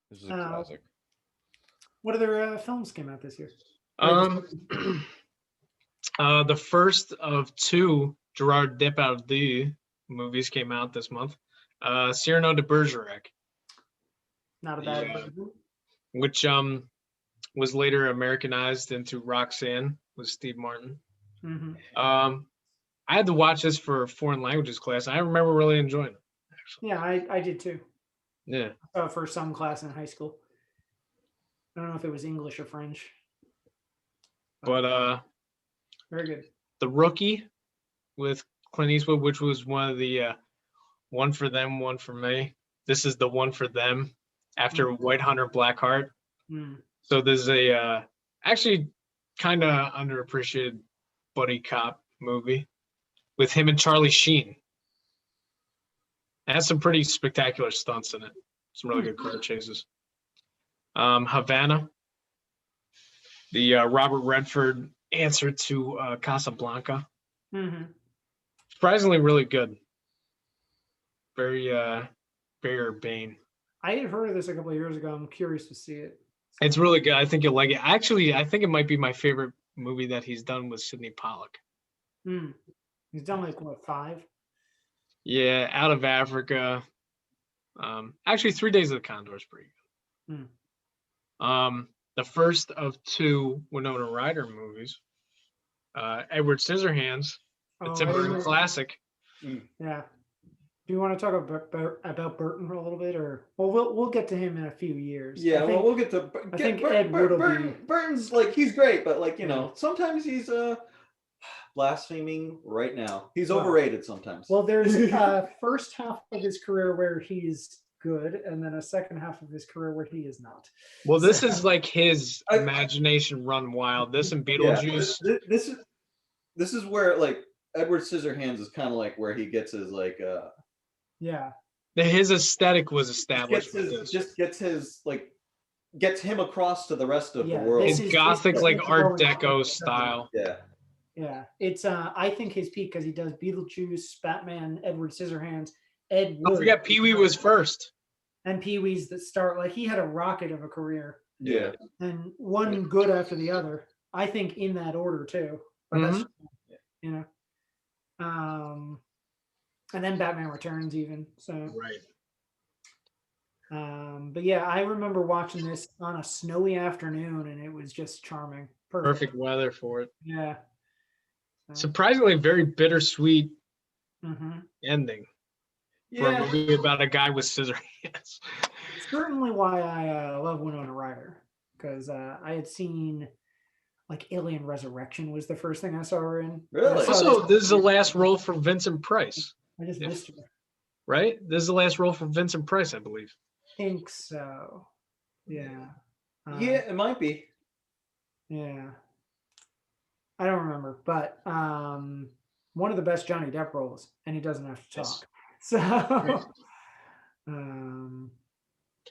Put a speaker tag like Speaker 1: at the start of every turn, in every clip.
Speaker 1: This is a classic.
Speaker 2: What other films came out this year?
Speaker 3: Um, the first of two Gerard Depardieu movies came out this month. Cyrano De Bergerac,
Speaker 2: Not a bad
Speaker 3: Yeah.
Speaker 2: movie.
Speaker 3: which was later Americanized into Roxanne with Steve Martin.
Speaker 2: Mm-hmm.
Speaker 3: I had to watch this for foreign languages class. I remember really enjoying it. Actually,
Speaker 2: Yeah, I did too.
Speaker 3: yeah.
Speaker 2: For some class in high school. I don't know if it was English or French.
Speaker 3: But
Speaker 2: Very good.
Speaker 3: The Rookie with Clint Eastwood, which was one of the one for them, one for me. This is the one for them after White Hunter Blackheart.
Speaker 2: Mm.
Speaker 3: So there's a actually kind of underappreciated buddy cop movie with him and Charlie Sheen. It has some pretty spectacular stunts in it. Some really good car chases. Havana, the Robert Redford answer to Casablanca.
Speaker 2: Mm-hmm.
Speaker 3: Surprisingly, really good. Very urbane.
Speaker 2: I had heard of this a couple of years ago. I'm curious to see it.
Speaker 3: It's really good. I think you'll like it. Actually, I think it might be my favorite movie that he's done with Sidney Pollack.
Speaker 2: Mm. He's done like what, 5?
Speaker 3: Yeah, Out of Africa. Actually, 3 Days of the Condor is pretty good. The first of 2 Winona Ryder movies. Edward Scissorhands, the Tim Burton classic.
Speaker 2: Yeah. Do you want to talk about Burton for a little bit, or we'll get to him in a few years?
Speaker 4: Yeah, we'll get to.
Speaker 2: I think Ed Wood will be.
Speaker 4: Burton's like he's great, but like sometimes he's blaspheming right now. He's overrated sometimes.
Speaker 2: Well, there's a first half of his career where he's good, and then a second half of his career where he is not.
Speaker 3: Well, this is like his imagination run wild. This and Beetlejuice.
Speaker 4: Yeah, this is where like Edward Scissorhands is kind of like where he gets his like
Speaker 2: yeah.
Speaker 3: His aesthetic was established.
Speaker 4: Gets him across to the rest of the world.
Speaker 3: His gothic like Art Deco style.
Speaker 4: Yeah.
Speaker 2: Yeah, it's I think his peak because he does Beetlejuice, Batman, Edward Scissorhands, Ed Wood.
Speaker 3: Don't forget Pee-wee was first.
Speaker 2: And Pee-wee's that start like he had a rocket of a career.
Speaker 4: Yeah.
Speaker 2: And one good after the other. I think in that order too. But that's and then Batman Returns even. So
Speaker 3: right.
Speaker 2: But yeah, I remember watching this on a snowy afternoon and it was just charming.
Speaker 3: Perfect weather for it.
Speaker 2: Yeah.
Speaker 3: Surprisingly, very bittersweet ending for a movie about a guy with scissor hands.
Speaker 2: Certainly why I love Winona Ryder, because I had seen like Alien Resurrection was the first thing I saw her in.
Speaker 4: Really?
Speaker 3: Also, this is the last role for Vincent Price.
Speaker 2: I just missed her.
Speaker 3: Right? This is the last role for Vincent Price, I believe.
Speaker 2: Think so. Yeah.
Speaker 4: Yeah, it might be.
Speaker 2: Yeah. I don't remember, but one of the best Johnny Depp roles, and he doesn't have to talk. So,
Speaker 3: and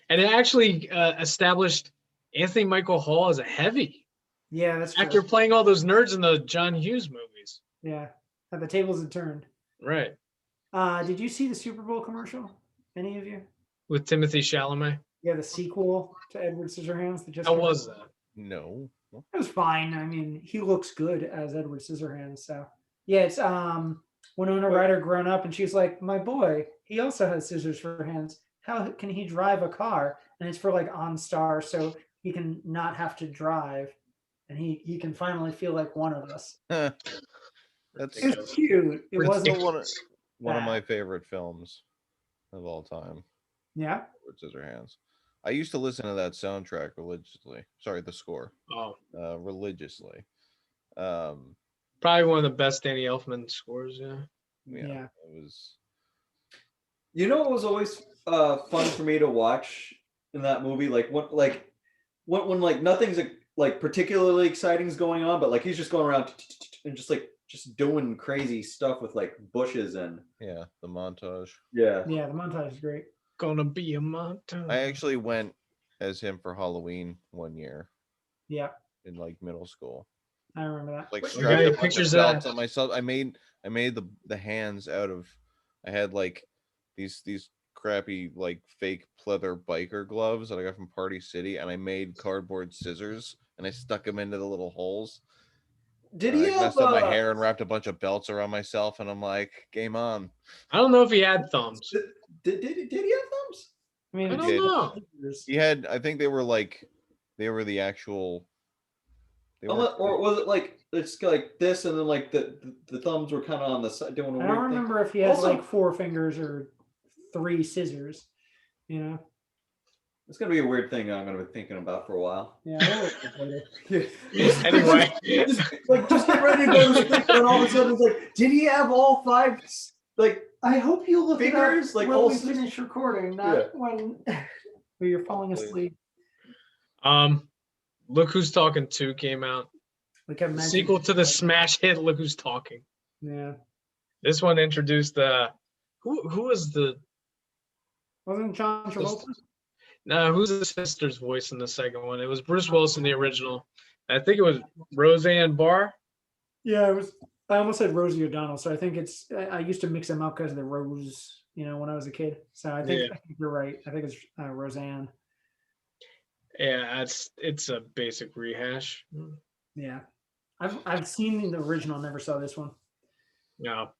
Speaker 3: it actually established Anthony Michael Hall as a heavy.
Speaker 2: Yeah, that's true.
Speaker 3: After playing all those nerds in the John Hughes movies.
Speaker 2: Yeah, and the tables had turned.
Speaker 3: Right.
Speaker 2: Did you see the Super Bowl commercial? Any of you?
Speaker 3: With Timothée Chalamet?
Speaker 2: Yeah, the sequel to Edward Scissorhands.
Speaker 3: How was that?
Speaker 1: No.
Speaker 2: It was fine. I mean, he looks good as Edward Scissorhands. So yeah, it's Winona Ryder grown up, and she's like, my boy, he also has scissors for hands. How can he drive a car? And it's for like OnStar, so he can not have to drive, and he can finally feel like one of us. It's cute. It wasn't
Speaker 1: one of my favorite films of all time.
Speaker 2: Yeah.
Speaker 1: Edward Scissorhands. I used to listen to that soundtrack religiously. Sorry, the score. Religiously.
Speaker 3: Probably one of the best Danny Elfman scores. Yeah.
Speaker 1: It was.
Speaker 4: You know, it was always fun for me to watch in that movie. Like when like nothing's like particularly exciting is going on, but like he's just going around and just doing crazy stuff with like bushes and
Speaker 1: the montage.
Speaker 2: Yeah, the montage is great.
Speaker 3: Gonna be a montage.
Speaker 1: I actually went as him for Halloween one year.
Speaker 2: Yeah.
Speaker 1: In like middle school.
Speaker 2: I remember that.
Speaker 1: Like strapped pictures of myself. I made the hands out of. I had like these crappy like fake pleather biker gloves that I got from Party City, and I made cardboard scissors and I stuck them into the little holes.
Speaker 4: Did he have
Speaker 1: messed up my hair and wrapped a bunch of belts around myself, and I'm like, game on.
Speaker 3: I don't know if he had thumbs.
Speaker 4: Did he have thumbs?
Speaker 2: I mean,
Speaker 3: I don't know.
Speaker 1: He had, I think they were the actual.
Speaker 4: Or was it like it's like this, and then like the thumbs were kind of on the side doing a
Speaker 2: I don't remember if he had like 4 fingers or 3 scissors. You know,
Speaker 4: it's gonna be a weird thing I'm gonna be thinking about for a while.
Speaker 2: Yeah.
Speaker 3: Anyway,
Speaker 4: just get ready to go to sleep, and all of a sudden it's like, did he have all 5? Like,
Speaker 2: I hope you look
Speaker 4: fingers,
Speaker 2: it up
Speaker 4: like
Speaker 2: when
Speaker 4: all
Speaker 2: we finish recording, not when you're falling asleep.
Speaker 3: Look Who's Talking 2 came out.
Speaker 2: Like a
Speaker 3: sequel to the smash hit Look Who's Talking.
Speaker 2: Yeah.
Speaker 3: This one introduced who was the
Speaker 2: wasn't John Travolta?
Speaker 3: No, who's the sister's voice in the second one? It was Bruce Willis in the original. I think it was Roseanne Barr.
Speaker 2: Yeah, it was. I almost said Rosie O'Donnell, so I think it's. I used to mix them up because of the Rose, when I was a kid. So I think you're right. I think it's Roseanne.
Speaker 3: Yeah, it's a basic rehash.
Speaker 2: Yeah, I've seen the original, never saw this one.
Speaker 3: No,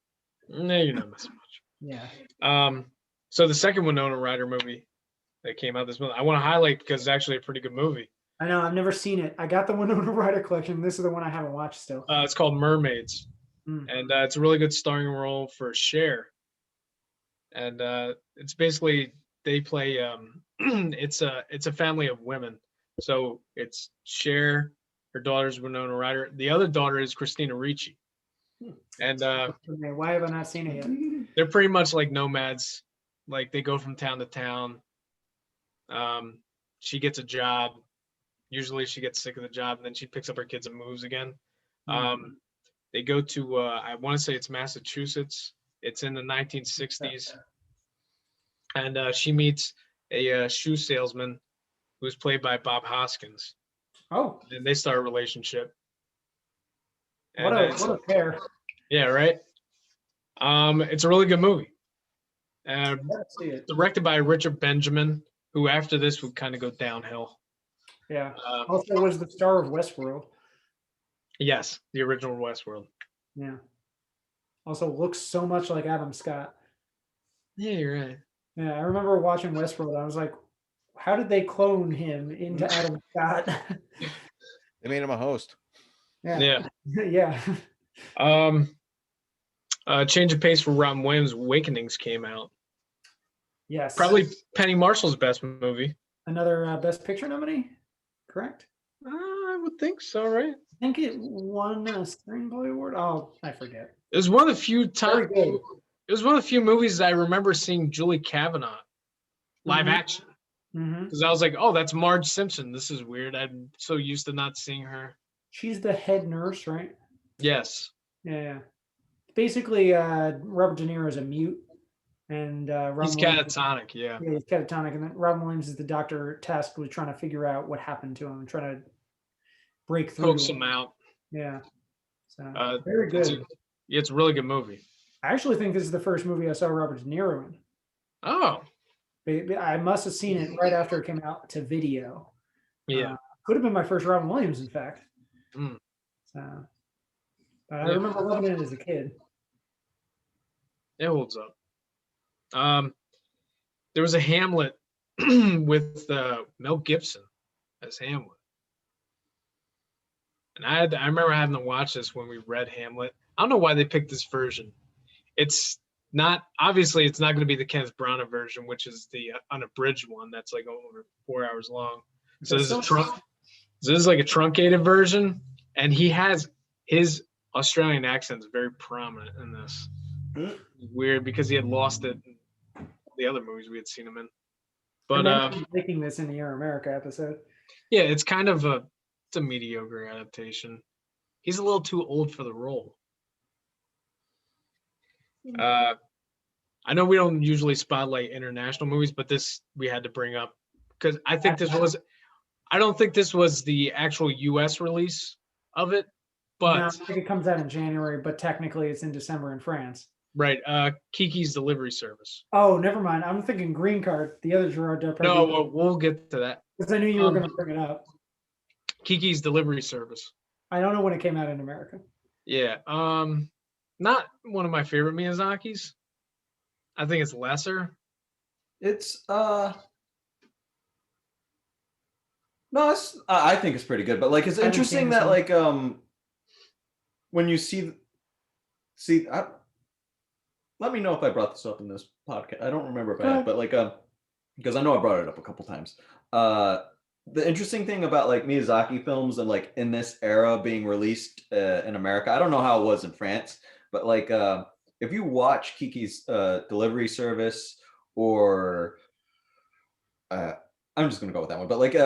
Speaker 3: you're not missing much.
Speaker 2: Yeah.
Speaker 3: So the second Winona Ryder movie that came out this month, I want to highlight because it's actually a pretty good movie.
Speaker 2: I know, I've never seen it. I got the Winona Ryder collection. This is the one I haven't watched still.
Speaker 3: It's called Mermaids, and it's a really good starring role for Cher. And it's basically they play. It's a family of women. So it's Cher, her daughter's Winona Ryder. The other daughter is Christina Ricci. And
Speaker 2: why have I not seen it yet?
Speaker 3: They're pretty much like nomads. Like they go from town to town. She gets a job. Usually she gets sick of the job, and then she picks up her kids and moves again. They go to I want to say it's Massachusetts. It's in the 1960s, and she meets a shoe salesman who's played by Bob Hoskins.
Speaker 2: Oh,
Speaker 3: and they start a relationship.
Speaker 2: What a pair!
Speaker 3: Yeah, right. It's a really good movie.
Speaker 2: Directed
Speaker 3: by Richard Benjamin, who after this would kind of go downhill.
Speaker 2: Yeah. Also was the star of Westworld.
Speaker 3: Yes, the original Westworld.
Speaker 2: Yeah. Also looks so much like Adam Scott.
Speaker 3: Yeah, you're right.
Speaker 2: Yeah, I remember watching Westworld. I was like, how did they clone him into Adam Scott?
Speaker 1: They made him a host.
Speaker 2: Yeah. Yeah.
Speaker 3: Change of pace for Robin Williams. Awakenings came out.
Speaker 2: Yes.
Speaker 3: Probably Penny Marshall's best movie.
Speaker 2: Another Best Picture nominee, correct?
Speaker 3: I would think so, right?
Speaker 2: I think it won a screenplay award. Oh, I forget.
Speaker 3: It was one of the few times. It was one of the few movies I remember seeing Julie Kavanaugh live action. Because I was like, oh, that's Marge Simpson. This is weird. I'm so used to not seeing her.
Speaker 2: She's the head nurse, right?
Speaker 3: Yes.
Speaker 2: Yeah. Basically, Robert De Niro is a mute. And
Speaker 3: he's catatonic, yeah.
Speaker 2: Yeah, he's catatonic. And then Robin Williams is the doctor tasked with trying to figure out what happened to him and trying to break through.
Speaker 3: Coax him out.
Speaker 2: Yeah. So, very good.
Speaker 3: It's a really good movie.
Speaker 2: I actually think this is the first movie I saw Robert De Niro in.
Speaker 3: Oh.
Speaker 2: I must have seen it right after it came out to video.
Speaker 3: Yeah.
Speaker 2: Could have been my first Robin Williams, in fact. So, but I remember loving it as a kid.
Speaker 3: It holds up. There was a Hamlet with Mel Gibson as Hamlet. And I remember having to watch this when we read Hamlet. I don't know why they picked this version. It's not going to be the Kenneth Branagh version, which is the unabridged one that's like over 4 hours long. So this is like a truncated version, and he has his Australian accent is very prominent in this. Weird because he had lost it in the other movies we had seen him in. But
Speaker 2: making this in the Air America episode.
Speaker 3: Yeah, it's kind of a mediocre adaptation. He's a little too old for the role. I know we don't usually spotlight international movies, but this we had to bring up because I don't think this was the actual US release of it, but
Speaker 2: no, I think it comes out in January, but technically it's in December in France.
Speaker 3: Right. Kiki's Delivery Service.
Speaker 2: Oh, never mind. I'm thinking Green Card, the other Gerard Depardieu.
Speaker 3: No, we'll get to that.
Speaker 2: Because I knew you were going to bring it up.
Speaker 3: Kiki's Delivery Service.
Speaker 2: I don't know when it came out in America.
Speaker 3: Yeah. Not one of my favorite Miyazaki's. I think it's lesser.
Speaker 4: It's no, I think it's pretty good, but like it's interesting that like when you see let me know if I brought this up in this podcast. I don't remember if I have, but like because I know I brought it up a couple times. The interesting thing about like Miyazaki films and like in this era being released in America, I don't know how it was in France, but like if you watch Kiki's Delivery Service or I'm just gonna go with that one, but like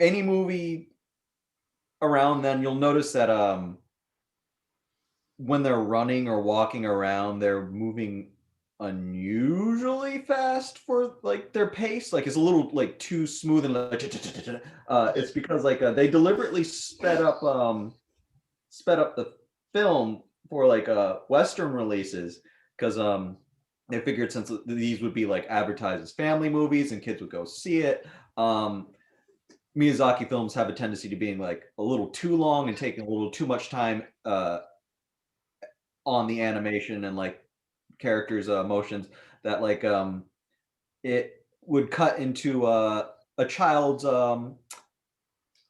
Speaker 4: any movie around then, you'll notice that when they're running or walking around, they're moving unusually fast for like their pace. Like it's a little like too smooth and like it's because like they deliberately sped up the film for like Western releases because they figured since these would be like advertised as family movies and kids would go see it. Miyazaki films have a tendency to being like a little too long and taking a little too much time on the animation and like characters' emotions that like it would cut into a child's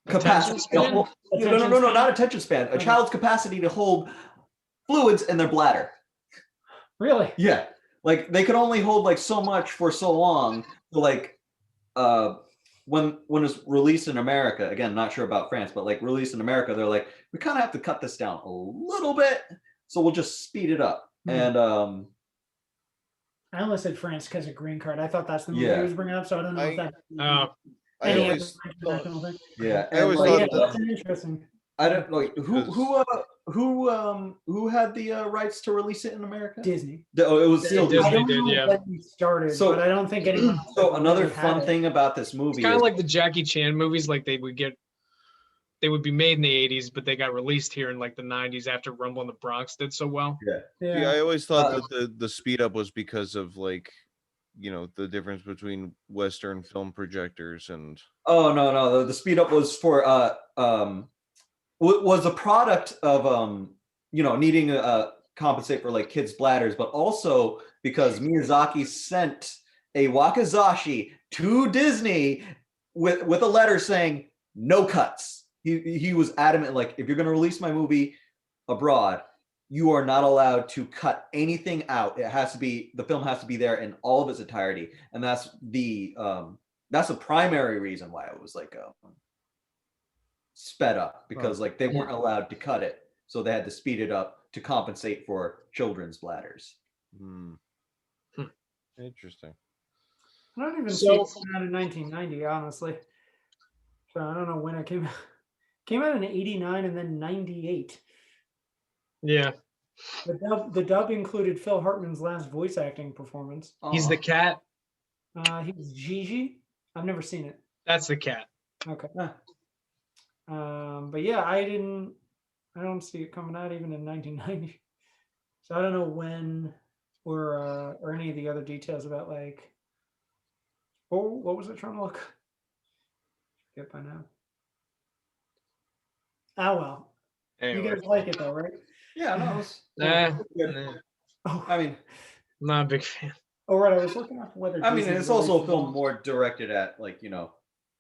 Speaker 4: capacity to hold, no, not attention span, a child's capacity to hold fluids in their bladder.
Speaker 2: Really?
Speaker 4: Yeah, like they could only hold like so much for so long. So like when it's released in America, again, not sure about France, but like released in America, they're like, we kind of have to cut this down a little bit, so we'll just speed it up. And
Speaker 2: I only said France because of Green Card. I thought that's the movie he was bringing up, so I don't know if that.
Speaker 1: I always thought,
Speaker 4: yeah,
Speaker 1: I always thought
Speaker 2: that's interesting.
Speaker 4: I don't like who had the rights to release it in America?
Speaker 2: Disney.
Speaker 4: Oh, it was still
Speaker 3: Disney.
Speaker 2: I don't
Speaker 3: did,
Speaker 2: know
Speaker 3: yeah.
Speaker 2: when we started,
Speaker 4: So-
Speaker 2: but I don't think anyone. else
Speaker 4: So
Speaker 2: really
Speaker 4: another
Speaker 2: had
Speaker 4: fun
Speaker 2: it.
Speaker 4: thing about this movie
Speaker 3: It's kind of
Speaker 4: is
Speaker 3: like the Jackie Chan movies, like they would be made in the 80s, but they got released here in like the 90s after Rumble in the Bronx did so well.
Speaker 1: yeah, I always thought that the speed up was because of like, you know, the difference between Western film projectors and.
Speaker 4: Oh no, the speed up was for was a product of needing to compensate for like kids' bladders, but also because Miyazaki sent a wakizashi to Disney with a letter saying no cuts. He was adamant, like, if you're going to release my movie abroad, you are not allowed to cut anything out. The film has to be there in all of its entirety, and that's the primary reason why it was like sped up, because like they weren't allowed to cut it, so they had to speed it up to compensate for children's bladders.
Speaker 1: Interesting.
Speaker 2: I don't even see it came out in 1990, honestly. So I don't know when it came out. Came out in 89 and then 98.
Speaker 3: Yeah.
Speaker 2: The dub included Phil Hartman's last voice acting performance.
Speaker 3: He's the cat.
Speaker 2: He was Gigi. I've never seen it.
Speaker 3: That's the cat.
Speaker 2: Okay. But yeah, I don't see it coming out even in 1990. So I don't know when or any of the other details about like what was I trying to look? Get by now. Oh well.
Speaker 3: Anyway.
Speaker 2: You guys like it though, right?
Speaker 4: Yeah, no.
Speaker 3: Nah.
Speaker 2: Oh,
Speaker 4: I mean,
Speaker 3: Not a big fan.
Speaker 2: oh right, I was looking up whether.
Speaker 4: I mean,
Speaker 2: Disney
Speaker 4: it's also a
Speaker 2: released
Speaker 4: film
Speaker 2: it.
Speaker 4: more directed at like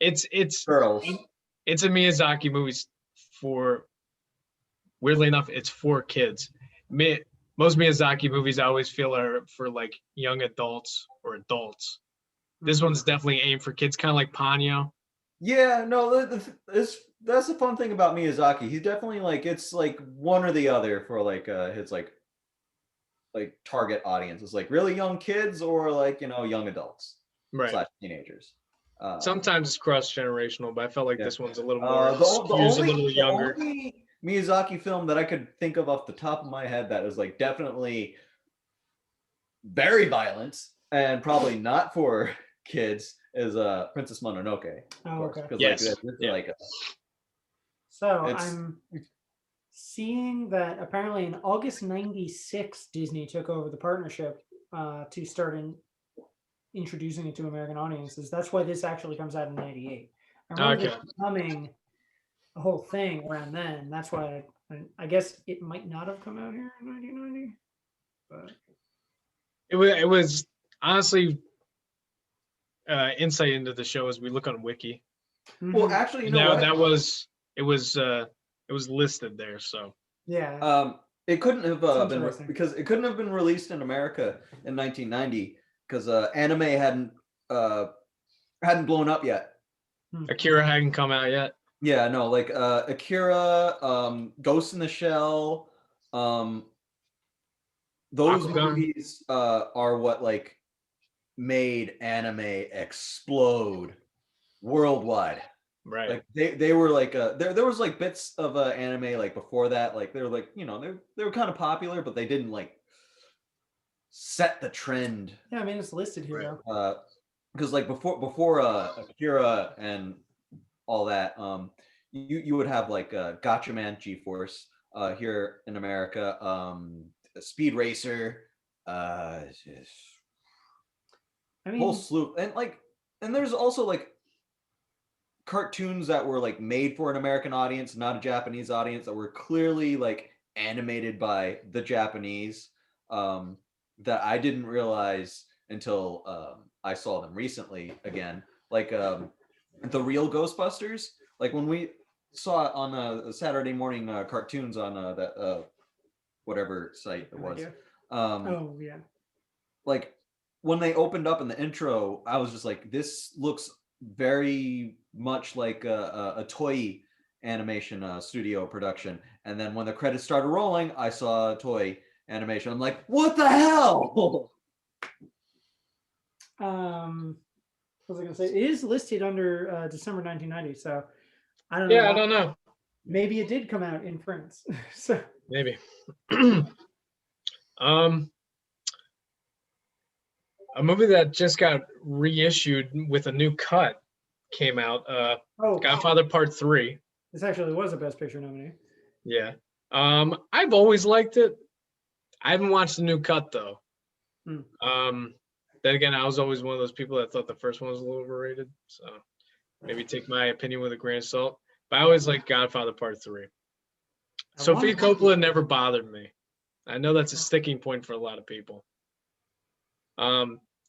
Speaker 3: It's
Speaker 4: girls.
Speaker 3: it's a Miyazaki movie for, weirdly enough, it's for kids. Most Miyazaki movies I always feel are for like young adults or adults. This one's definitely aimed for kids, kind of like Ponyo.
Speaker 4: Yeah, no, that's the fun thing about Miyazaki. He's definitely like, it's like one or the other for like his like target audience. It's like really young kids or like young adults / teenagers.
Speaker 3: Sometimes it's cross generational, but I felt like this one's a little more
Speaker 4: the
Speaker 3: a little younger.
Speaker 4: only Miyazaki film that I could think of off the top of my head that is like definitely very violent and probably not for kids is Princess Mononoke.
Speaker 2: Oh, okay.
Speaker 4: Because
Speaker 3: Yes.
Speaker 4: like,
Speaker 2: So
Speaker 4: it's-
Speaker 2: seeing that apparently in August '96, Disney took over the partnership to start introducing it to American audiences. That's why this actually comes out in '98. I remember
Speaker 3: Okay.
Speaker 2: this becoming a whole thing around then. That's why I guess it might not have come out here in 1990. But
Speaker 3: It was honestly insight into the show as we look on Wiki.
Speaker 4: Well,
Speaker 2: Mhm.
Speaker 4: actually, you know what?
Speaker 3: That was it was listed there. So
Speaker 2: yeah,
Speaker 4: It couldn't have
Speaker 2: Sounds
Speaker 4: been
Speaker 2: interesting.
Speaker 4: because it couldn't have been released in America in 1990 because anime hadn't blown up yet.
Speaker 3: Akira hadn't come out yet.
Speaker 4: Yeah, no, like Akira, Ghost in the Shell, those
Speaker 3: Bakugan.
Speaker 4: movies are what like made anime explode worldwide.
Speaker 3: Right.
Speaker 4: Like they were like there was like bits of anime like before that, like they were like, you know, they were kind of popular, but they didn't like set the trend.
Speaker 2: yeah. I mean, it's listed here
Speaker 3: Right.
Speaker 2: though.
Speaker 4: Because like before Akira and all that, you would have like Gotcha Man, G-Force here in America, Speed Racer, just
Speaker 2: I
Speaker 4: whole
Speaker 2: mean,
Speaker 4: slew, and there's also like cartoons that were like made for an American audience, not a Japanese audience, that were clearly like animated by the Japanese, that I didn't realize until I saw them recently again. Like the real Ghostbusters, like when we saw it on a Saturday morning cartoons on that whatever site it
Speaker 2: no
Speaker 4: was.
Speaker 2: idea.
Speaker 4: Um,
Speaker 2: Oh yeah.
Speaker 4: like when they opened up in the intro, I was just like, this looks very much like a toy animation studio production. And then when the credits started rolling, I saw a toy animation. I'm like, what the hell?
Speaker 2: What was I gonna say? It is listed under December 1990, so I don't know.
Speaker 3: Yeah, I
Speaker 2: why.
Speaker 3: don't know.
Speaker 2: Maybe it did come out in France. So
Speaker 3: Maybe. A movie that just got reissued with a new cut came out.
Speaker 2: oh,
Speaker 3: Godfather Part 3.
Speaker 2: this actually was a Best Picture nominee.
Speaker 3: Yeah. I've always liked it. I haven't watched the new cut though. Then again, I was always one of those people that thought the first one was a little overrated. So maybe take my opinion with a grain of salt. But I always liked Godfather Part 3. Sophia Coppola never bothered me. I know that's a sticking point for a lot of people.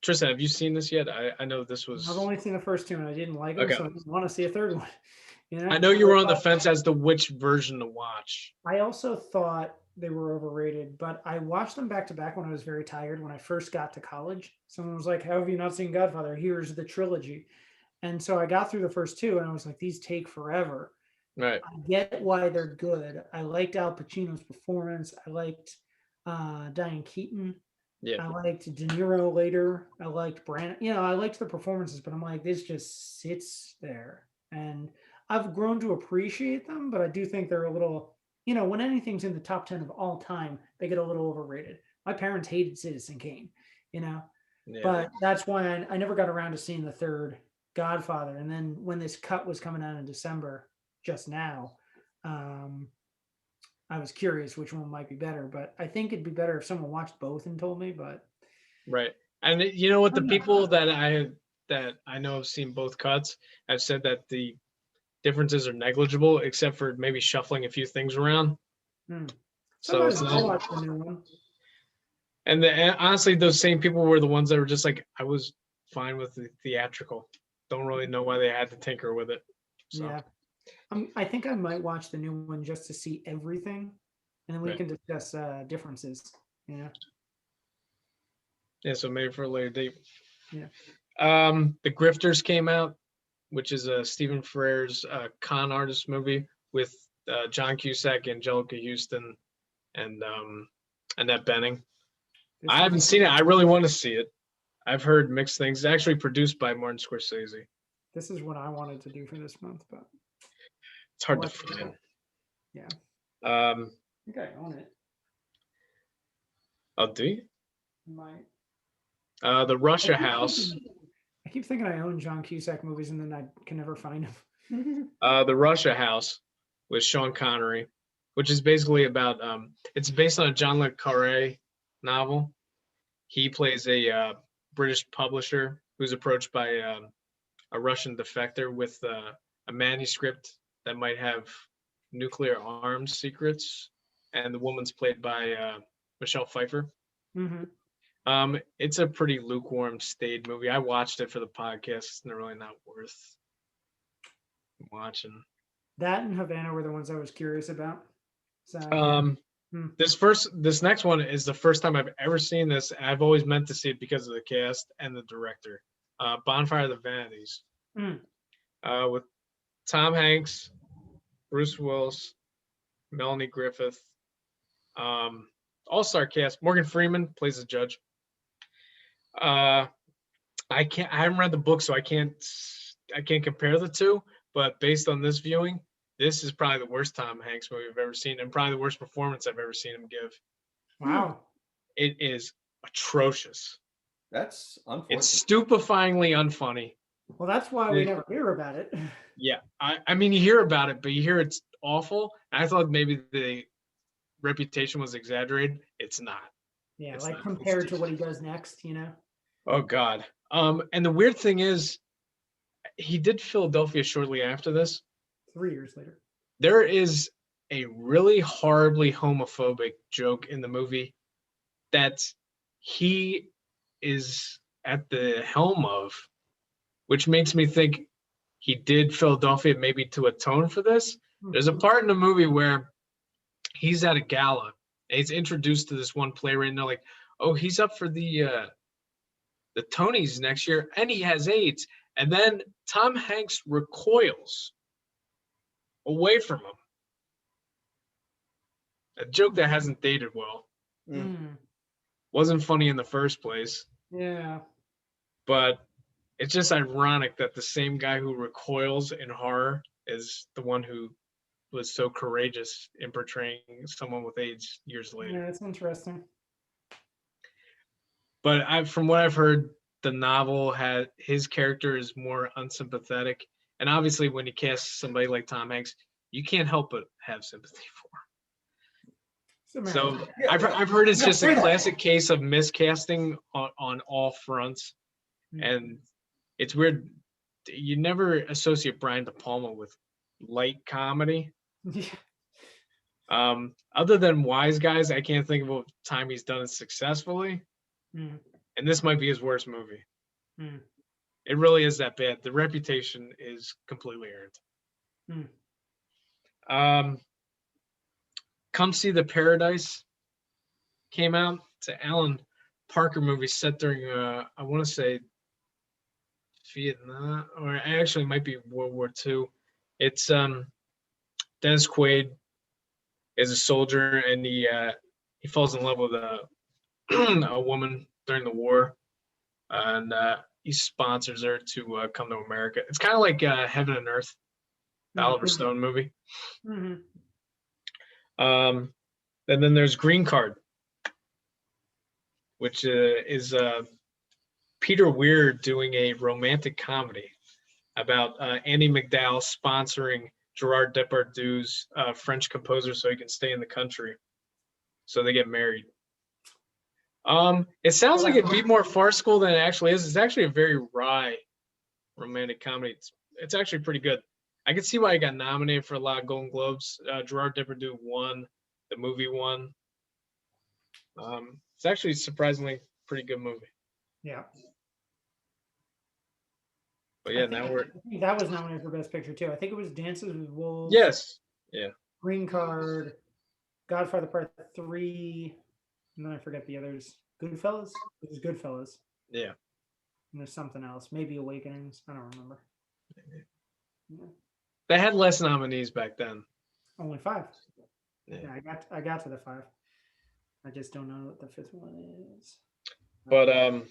Speaker 3: Tristan, have you seen this yet? I know this was.
Speaker 2: I've only seen the first two and I didn't like them,
Speaker 3: Okay.
Speaker 2: so I didn't want to see a third one. You know?
Speaker 3: I know you were on the fence as to which version to watch.
Speaker 2: I also thought they were overrated, but I watched them back to back when I was very tired when I first got to college. Someone was like, "How have you not seen Godfather? Here's the trilogy." And so I got through the first two and I was like, these take forever.
Speaker 3: Right.
Speaker 2: I get why they're good. I liked Al Pacino's performance. I liked Diane Keaton.
Speaker 3: Yeah.
Speaker 2: I liked De Niro later. I liked Brandon. You know, I liked the performances, but I'm like, this just sits there. And I've grown to appreciate them, but I do think they're a little, you know, when anything's in the top 10 of all time, they get a little overrated. My parents hated Citizen Kane, you know,
Speaker 3: Yeah.
Speaker 2: but that's why I never got around to seeing the third Godfather. And then when this cut was coming out in December, just now, I was curious which one might be better, but I think it'd be better if someone watched both and told me. But
Speaker 3: Right. And you know what? The people that I know have seen both cuts have said that the differences are negligible, except for maybe shuffling a few things around. So
Speaker 2: sometimes I'll watch the new one.
Speaker 3: And honestly, those same people were the ones that were just like, I was fine with the theatrical. Don't really know why they had to tinker with it. So.
Speaker 2: Yeah. I think I might watch the new one just to see everything, and then we can discuss differences. Yeah.
Speaker 3: Yeah. So maybe for a later date.
Speaker 2: Yeah.
Speaker 3: The Grifters came out, which is a Stephen Frears con artist movie with John Cusack, Angelica Houston, and Annette Bening. I haven't seen it. I really want to see it. I've heard mixed things. It's actually produced by Martin Scorsese.
Speaker 2: This is what I wanted to do for this month, but
Speaker 3: it's hard to find.
Speaker 2: Yeah.
Speaker 3: I
Speaker 2: think I own it.
Speaker 3: Oh, do you?
Speaker 2: Might.
Speaker 3: The Russia House.
Speaker 2: I keep thinking I own John Cusack movies and then I can never find them.
Speaker 3: The Russia House with Sean Connery. which is basically about it's based on a John le Carré novel. He plays a British publisher who's approached by a Russian defector with a manuscript that might have nuclear arms secrets, and the woman's played by Michelle Pfeiffer. It's a pretty lukewarm, staid movie. I watched it for the podcast. It's really not worth watching.
Speaker 2: That and Havana were the ones I was curious about. So,
Speaker 3: this next one is the first time I've ever seen this. I've always meant to see it because of the cast and the director. Bonfire of the Vanities, with Tom Hanks, Bruce Willis, Melanie Griffith, all-star cast. Morgan Freeman plays the judge. I haven't read the book, so I can't compare the two. But based on this viewing, this is probably the worst Tom Hanks movie I've ever seen, and probably the worst performance I've ever seen him give.
Speaker 2: Wow.
Speaker 3: It is atrocious.
Speaker 4: That's unfortunate.
Speaker 3: It's stupefyingly unfunny.
Speaker 2: Well, that's why we never hear about it.
Speaker 3: Yeah, I mean, you hear about it, but you hear it's awful. I thought maybe the reputation was exaggerated. It's not.
Speaker 2: Yeah,
Speaker 3: it's
Speaker 2: like
Speaker 3: not.
Speaker 2: compared to what he does next, you know?
Speaker 3: Oh, God. And the weird thing is, he did Philadelphia shortly after this.
Speaker 2: 3 years later.
Speaker 3: There is a really horribly homophobic joke in the movie that he is at the helm of, which makes me think he did Philadelphia maybe to atone for this. There's a part in the movie where he's at a gala and he's introduced to this one playwright, and they're like, oh, he's up for the Tonys next year and he has AIDS. And then Tom Hanks recoils away from him. A joke that hasn't dated well. Wasn't funny in the first place.
Speaker 2: Yeah.
Speaker 3: But it's just ironic that the same guy who recoils in horror is the one who was so courageous in portraying someone with AIDS years later.
Speaker 2: Yeah, that's interesting.
Speaker 3: But from what I've heard, the novel had his character is more unsympathetic, and obviously when you cast somebody like Tom Hanks, you can't help but have sympathy for. So I've heard it's just a classic case of miscasting on all fronts, and it's weird. You never associate Brian De Palma with light comedy. Other than Wise Guys, I can't think of a time he's done it successful. And this might be his worst movie. It really is that bad. The reputation is completely earned. Come See the Paradise came out. It's an Alan Parker movie set during, I want to say, Vietnam, or actually might be World War II. It's Dennis Quaid is a soldier, and he falls in love with a woman during the war, and he sponsors her to come to America. It's kind of like Heaven and Earth, the Oliver Stone movie. And then there's Green Card, which is Peter Weir doing a romantic comedy about Andy McDowell sponsoring Gerard Depardieu's French composer so he can stay in the country. So they get married. It sounds like it'd be more farcical than it actually is. It's actually a very wry romantic comedy. It's actually pretty good. I can see why he got nominated for a lot of Golden Globes. Gerard Depardieu won. The movie won. It's actually a surprisingly pretty good movie.
Speaker 2: Yeah.
Speaker 3: But yeah, now we're.
Speaker 2: I think that was nominated for Best Picture too. I think it was Dances with Wolves.
Speaker 3: Yes. Yeah.
Speaker 2: Green Card, Godfather Part 3, and then I forget the others. Goodfellas? It was Goodfellas.
Speaker 3: Yeah.
Speaker 2: And there's something else. Maybe Awakenings. I don't remember. Yeah.
Speaker 3: They had less nominees back then.
Speaker 2: Only 5.
Speaker 3: Yeah.
Speaker 2: I got to the 5. I just don't know what the 5th one is.
Speaker 3: But I'm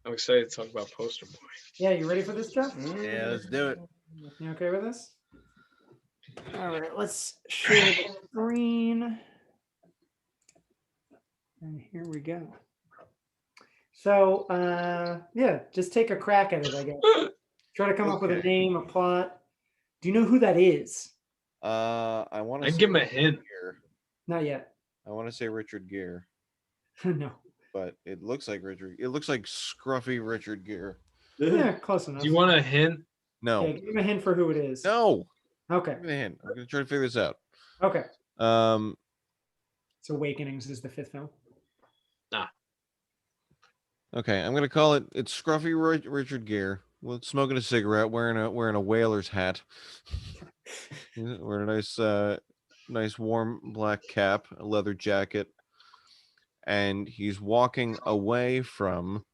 Speaker 3: excited to talk about Poster Boy.
Speaker 2: Yeah, you ready for this, Jeff?
Speaker 1: Yeah, let's do it.
Speaker 2: You okay with this? All right, let's share the screen. And here we go. So, yeah, just take a crack at it, I guess. Try to come up with a name, a plot. Do you know who that is?
Speaker 1: I want to
Speaker 3: I'd give him a hint.
Speaker 1: Gere.
Speaker 2: Not yet.
Speaker 1: I want to say Richard Gere,
Speaker 2: No.
Speaker 1: but it looks like Richard. It looks like scruffy Richard Gere.
Speaker 2: Yeah, close enough.
Speaker 3: Do you want a hint?
Speaker 1: No.
Speaker 2: Yeah, give him a hint for who it is.
Speaker 1: No.
Speaker 2: Okay.
Speaker 1: Give me a hint. I'm gonna try to figure this out.
Speaker 2: Okay.
Speaker 1: Um.
Speaker 2: So Awakenings is the 5th film.
Speaker 1: Okay, I'm gonna call it. It's scruffy Richard Gere. Well, smoking a cigarette, wearing a whaler's hat, wearing a nice warm black cap, a leather jacket, and he's walking away from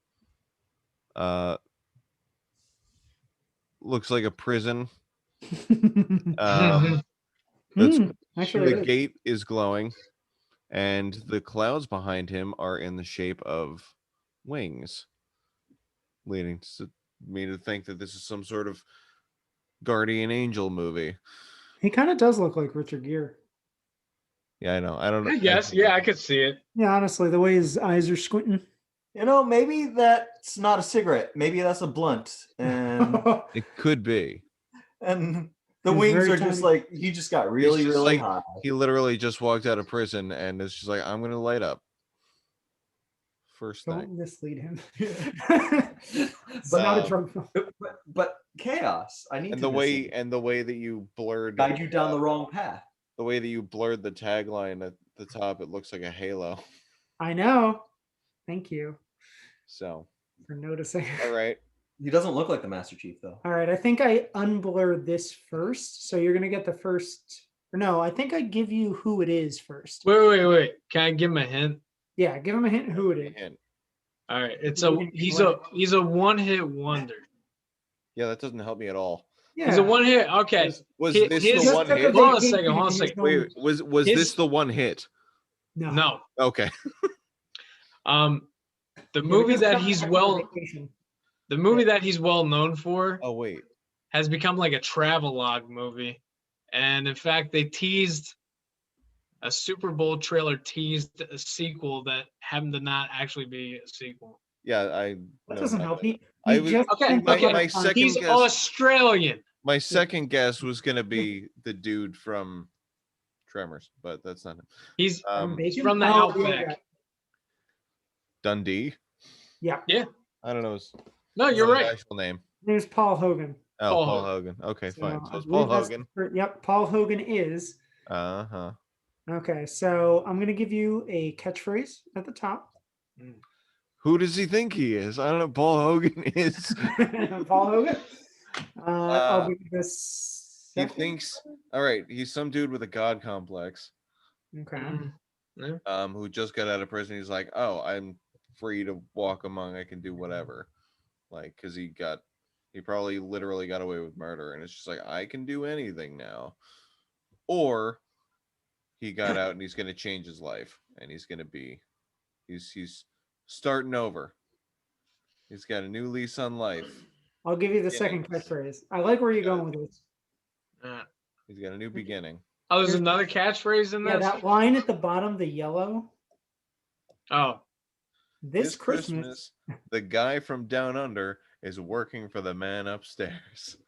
Speaker 1: looks like a prison.
Speaker 2: Actually,
Speaker 1: The gate is glowing, and the clouds behind him are in the shape of wings, leading me to think that this is some sort of guardian angel movie.
Speaker 2: he kind of does look like Richard Gere.
Speaker 1: Yeah, I know. I don't know.
Speaker 3: Yes, yeah, I could see it.
Speaker 2: Yeah, honestly, the way his eyes are squinting.
Speaker 4: You know, maybe that's not a cigarette. Maybe that's a blunt, and
Speaker 1: It could be.
Speaker 4: and the
Speaker 2: He's
Speaker 4: wings
Speaker 2: very
Speaker 4: are just
Speaker 2: tiny.
Speaker 4: like he just got really,
Speaker 1: just
Speaker 4: really
Speaker 1: like-
Speaker 4: high.
Speaker 1: He literally just walked out of prison and it's just like, I'm gonna light up. First thing.
Speaker 2: Don't mislead him. It's not a drug film.
Speaker 4: But chaos. I need
Speaker 1: And
Speaker 4: to
Speaker 1: the way
Speaker 4: listen.
Speaker 1: that you blurred
Speaker 4: Guide you down the wrong path.
Speaker 1: the way that you blurred the tagline at the top, it looks like a halo.
Speaker 2: I know. Thank you
Speaker 1: So
Speaker 2: for noticing.
Speaker 1: all right.
Speaker 4: He doesn't look like the Master Chief though.
Speaker 2: All right, I think I unblurred this first, so you're gonna get the first. Or no, I think I give you who it is first.
Speaker 3: Wait. Can I give him a hint?
Speaker 2: Yeah, give him a hint who it is.
Speaker 1: Hint.
Speaker 3: All right,
Speaker 2: You can
Speaker 3: he's a one-hit wonder.
Speaker 1: Yeah, that doesn't help me at all.
Speaker 2: Yeah,
Speaker 3: He's a one-hit. Okay.
Speaker 1: Was
Speaker 3: His-
Speaker 1: this
Speaker 3: his-
Speaker 1: the one
Speaker 2: Just
Speaker 1: hit?
Speaker 2: because
Speaker 3: Hold on a
Speaker 2: they
Speaker 3: second,
Speaker 2: hate
Speaker 3: hold on a
Speaker 2: you,
Speaker 3: second.
Speaker 2: don't-
Speaker 1: Wait, was
Speaker 3: his-
Speaker 1: this the one hit?
Speaker 2: No.
Speaker 1: Okay.
Speaker 3: The movie
Speaker 2: because
Speaker 3: that
Speaker 2: Kevin
Speaker 3: he's
Speaker 2: had
Speaker 3: well
Speaker 2: vacation.
Speaker 3: the movie that he's well known for
Speaker 1: Oh wait.
Speaker 3: has become like a travelogue movie. And in fact, they teased a Super Bowl trailer teased a sequel that happened to not actually be a sequel.
Speaker 1: Yeah, I
Speaker 2: That
Speaker 1: know
Speaker 2: doesn't
Speaker 1: about
Speaker 2: help.
Speaker 1: that.
Speaker 2: He
Speaker 1: I was-
Speaker 2: just
Speaker 3: Okay,
Speaker 2: spent
Speaker 3: okay.
Speaker 2: my
Speaker 1: second
Speaker 3: He's
Speaker 1: guess-
Speaker 3: Australian.
Speaker 1: My second guess was gonna be the dude from Tremors, but that's not him.
Speaker 3: He's
Speaker 2: Bacon?
Speaker 3: from the
Speaker 2: Oh, yeah,
Speaker 3: Outback.
Speaker 1: Dundee.
Speaker 2: Yeah.
Speaker 1: I don't know his,
Speaker 3: No, you're
Speaker 1: his
Speaker 3: right.
Speaker 1: actual name.
Speaker 2: There's Paul Hogan.
Speaker 1: Oh,
Speaker 3: Paul
Speaker 1: Paul Hogan. Okay,
Speaker 2: So,
Speaker 1: fine.
Speaker 2: I
Speaker 1: So it's
Speaker 2: believe
Speaker 1: Paul
Speaker 2: that's
Speaker 1: Hogan.
Speaker 2: Yep, Paul Hogan is.
Speaker 1: Uh-huh.
Speaker 2: Okay, so I'm gonna give you a catchphrase at the top.
Speaker 1: Who does he think he is? I don't know. Paul Hogan is.
Speaker 2: Paul Hogan. I'll give you this.
Speaker 1: He thinks. All right. He's some dude with a god complex.
Speaker 2: Okay.
Speaker 1: Who just got out of prison. He's like, oh, I'm free to walk among. I can do whatever. Like, because he probably literally got away with murder, and it's just like, I can do anything now. Or he got out and he's gonna change his life, and he's starting over. He's got a new lease on life.
Speaker 2: I'll give you the second catchphrase. I like where you're going with this.
Speaker 1: He's got a new beginning.
Speaker 3: Oh, there's another catchphrase in
Speaker 2: Yeah,
Speaker 3: this?
Speaker 2: that line at the bottom, the yellow.
Speaker 3: Oh,
Speaker 2: This Christmas.
Speaker 1: The guy from down under is working for the man upstairs.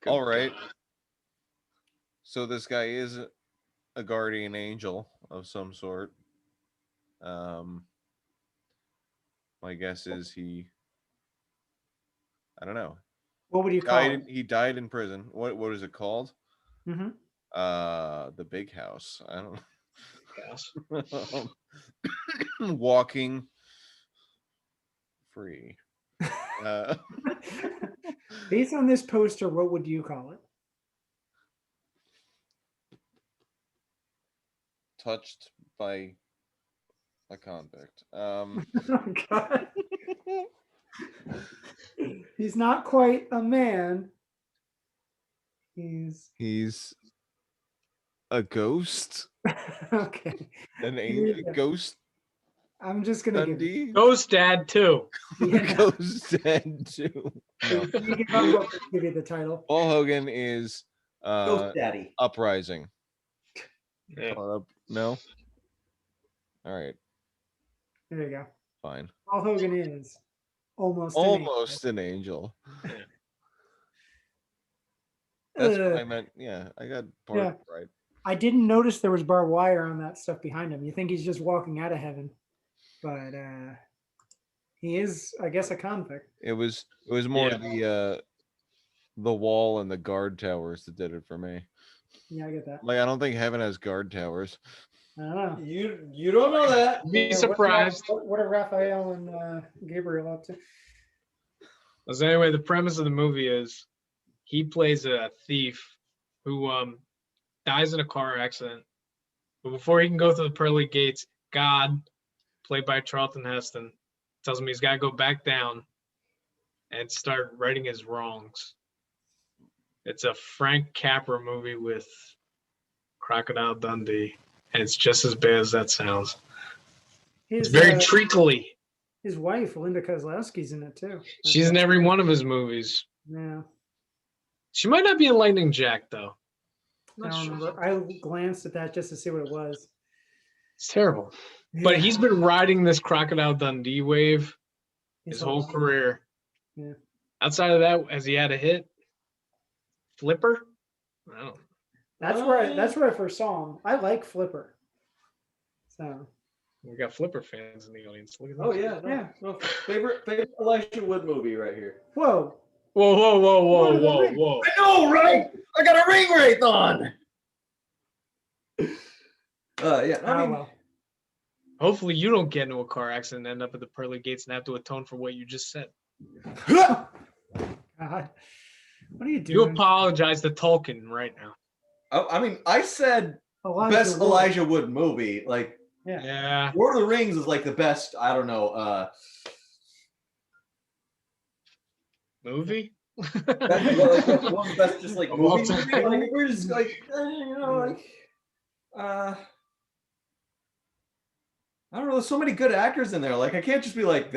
Speaker 1: All right. So this guy is a guardian angel of some sort. My guess is I don't know.
Speaker 2: What would you call it?
Speaker 1: He died in prison. What is it called?
Speaker 2: Mm-hmm.
Speaker 1: The Big House. I don't
Speaker 3: yes.
Speaker 1: know. Walking free.
Speaker 2: Based on this poster, what would you call it?
Speaker 1: Touched by a convict.
Speaker 2: Oh, God. He's not quite a man.
Speaker 1: He's a ghost.
Speaker 2: Okay.
Speaker 1: An
Speaker 2: Here
Speaker 1: angel,
Speaker 2: you go.
Speaker 1: ghost
Speaker 2: I'm just gonna give you.
Speaker 1: Dundee.
Speaker 3: Ghost Dad too.
Speaker 2: Yeah.
Speaker 1: Ghost dead too. No.
Speaker 2: You give up, what would give you the title.
Speaker 1: Paul Hogan is
Speaker 4: Ghost Daddy.
Speaker 1: Uprising.
Speaker 3: Yeah.
Speaker 1: No. All right,
Speaker 2: There you go.
Speaker 1: fine.
Speaker 2: Paul Hogan is almost. an angel.
Speaker 1: Almost an angel. That's what I meant. Yeah, I got part
Speaker 2: Yeah.
Speaker 1: of it right.
Speaker 2: I didn't notice there was barbed wire on that stuff behind him. You think he's just walking out of heaven, but he is, I guess, a convict.
Speaker 1: It was more
Speaker 3: Yeah.
Speaker 1: the wall and the guard towers that did it for me.
Speaker 2: Yeah, I get that.
Speaker 1: Like I don't think heaven has guard towers.
Speaker 2: I don't know.
Speaker 4: You don't know that.
Speaker 3: Be
Speaker 2: Yeah,
Speaker 3: surprised.
Speaker 2: What are Raphael and Gabriel up to?
Speaker 3: So anyway, the premise of the movie is he plays a thief who dies in a car accident. But before he can go through the pearly gates, God, played by Charlton Heston, tells him he's got to go back down and start righting his wrongs. It's a Frank Capra movie with Crocodile Dundee, and it's just as bad as that sounds. It's very treacly.
Speaker 2: His wife, Linda Kozlowski's in it too.
Speaker 3: She's in every one of his movies.
Speaker 2: Yeah.
Speaker 3: She might not be in Lightning Jack, though.
Speaker 2: I don't remember. I glanced at that just to see what it was.
Speaker 3: It's terrible.
Speaker 2: Yeah.
Speaker 3: But he's been riding this Crocodile Dundee wave his whole career.
Speaker 2: Yeah.
Speaker 3: Outside of that, has he had a hit? Flipper? I don't know.
Speaker 2: That's where I first saw him. I like Flipper. So
Speaker 3: We got Flipper fans in the audience. Look at that.
Speaker 4: Oh yeah,
Speaker 2: Yeah.
Speaker 4: No, favorite Elijah Wood movie right here.
Speaker 2: whoa.
Speaker 3: Whoa, whoa, whoa, whoa, whoa, whoa.
Speaker 4: I know, right? I got a ring wraith on. Yeah. I mean,
Speaker 2: well.
Speaker 3: Hopefully you don't get into a car accident and end up at the pearly gates and have to atone for what you just said.
Speaker 2: God. What are you doing?
Speaker 3: You apologize to Tolkien right now.
Speaker 4: I mean, I said best
Speaker 2: Wood.
Speaker 4: Elijah Wood movie. Like,
Speaker 3: Yeah.
Speaker 4: Lord of the Rings is like the best. I don't know.
Speaker 3: Movie?
Speaker 4: That's like one of the best, just like
Speaker 3: Of all
Speaker 4: movies.
Speaker 3: time.
Speaker 4: Like, we're just like, you know, like, I don't know. There's so many good actors in there. Like, I can't just be like,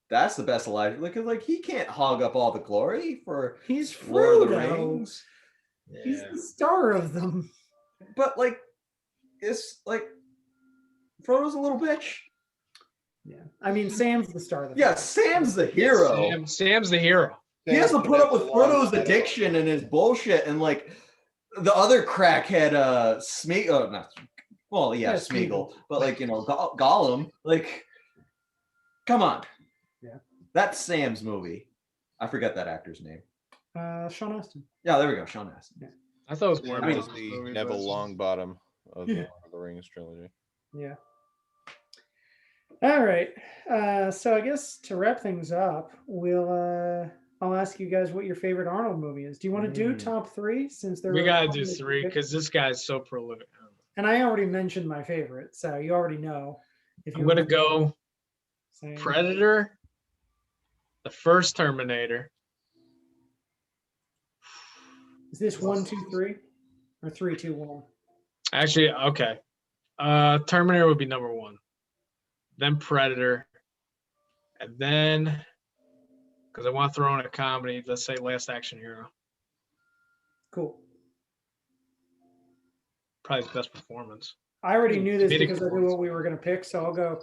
Speaker 4: that's the best Elijah. Like he can't hog up all the glory for
Speaker 2: He's
Speaker 4: Lord of the
Speaker 2: Frodo.
Speaker 4: Rings.
Speaker 2: He's the star of them.
Speaker 4: But like, it's like Frodo's a little bitch.
Speaker 2: Yeah. I mean, Sam's the star of them.
Speaker 4: Yeah, Sam's the hero.
Speaker 3: Sam's the hero.
Speaker 4: He has to put up with Frodo's addiction and his bullshit, and like the other crackhead, Smeagol.
Speaker 2: Yeah,
Speaker 4: Smeagol, but like Gollum. Like, come on.
Speaker 2: Yeah.
Speaker 4: That's Sam's movie. I forget that actor's name.
Speaker 2: Sean Astin.
Speaker 4: Yeah, there we go, Sean Astin.
Speaker 2: Yeah.
Speaker 3: I thought it was
Speaker 1: He
Speaker 3: more
Speaker 1: was
Speaker 3: about
Speaker 1: the
Speaker 3: movie,
Speaker 1: Neville
Speaker 3: but-
Speaker 1: Longbottom of the Lord of the Rings trilogy.
Speaker 2: Yeah. All right. So I guess to wrap things up, I'll ask you guys what your favorite Arnold movie is. Do you want to do top three since
Speaker 3: We gotta do three because this guy's so prolific.
Speaker 2: And I already mentioned my favorite, so you already know. If
Speaker 3: I'm gonna go
Speaker 2: Same.
Speaker 3: Predator, the first Terminator.
Speaker 2: Is this 1, 2, 3, or 3, 2, 1?
Speaker 3: Actually, okay. Terminator would be number one. Then Predator. And then, because I want to throw in a comedy, let's say Last Action Hero.
Speaker 2: Cool.
Speaker 3: Probably his best performance.
Speaker 2: I already knew this
Speaker 3: Comedic
Speaker 2: because I knew
Speaker 3: performance.
Speaker 2: what we were going to pick, so I'll go